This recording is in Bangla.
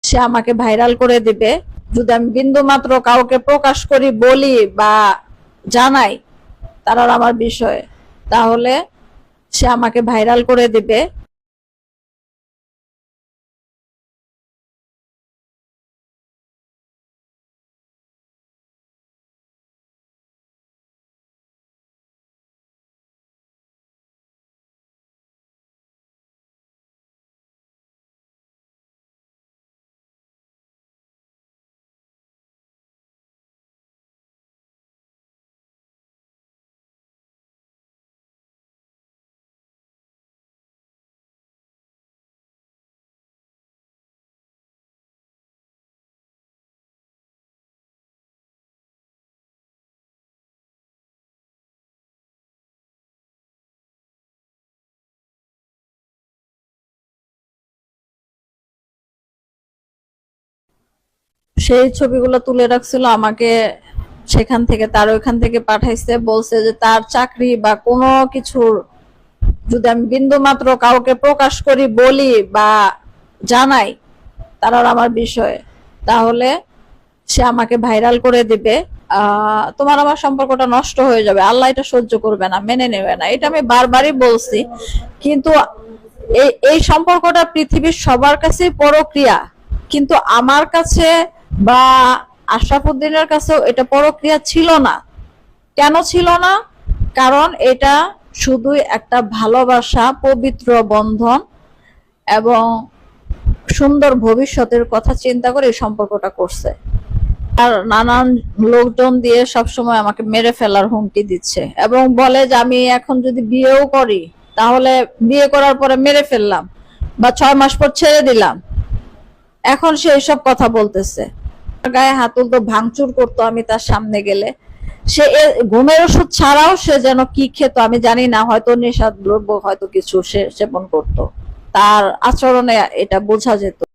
সে আমাকে ভাইরাল করে দিবে যদি আমি বিন্দু মাত্র কাউকে প্রকাশ করি, বলি বা জানাই তার আর আমার বিষয়ে, তাহলে সে আমাকে ভাইরাল করে দিবে। সেই ছবিগুলো তুলে রাখছিল আমাকে, সেখান থেকে তার ওইখান থেকে পাঠাইছে, বলছে যে তার চাকরি বা কোনো কিছুর যদি আমি বিন্দু মাত্র কাউকে প্রকাশ করি, বলি বা জানাই তার আর আমার বিষয়ে, তাহলে সে আমাকে ভাইরাল করে দিবে। তোমার আমার সম্পর্কটা নষ্ট হয়ে যাবে, আল্লাহ এটা সহ্য করবে না, মেনে নেবে না। এটা আমি বারবারই বলছি, কিন্তু এই সম্পর্কটা পৃথিবীর সবার কাছে পরক্রিয়া, কিন্তু আমার কাছে বা আশরাফুদ্দিনের কাছেও এটা পরক্রিয়া ছিল না। কেন ছিল না? কারণ এটা শুধুই একটা ভালোবাসা, পবিত্র বন্ধন এবং সুন্দর ভবিষ্যতের কথা চিন্তা করে এই সম্পর্কটা করছে। আর নানান লোকজন দিয়ে সবসময় আমাকে মেরে ফেলার হুমকি দিচ্ছে এবং বলে যে আমি এখন যদি বিয়েও করি তাহলে বিয়ে করার পরে মেরে ফেললাম বা 6 মাস পর ছেড়ে দিলাম। এখন সে এইসব কথা বলতেছে, গায়ে হাত তুলতো, ভাঙচুর করতো আমি তার সামনে গেলে। সে ঘুমের ওষুধ ছাড়াও সে যেন কি খেত আমি জানি না, হয়তো নেশাদ্রব্য হয়তো কিছু সে সেবন করতো, তার আচরণে এটা বোঝা যেত।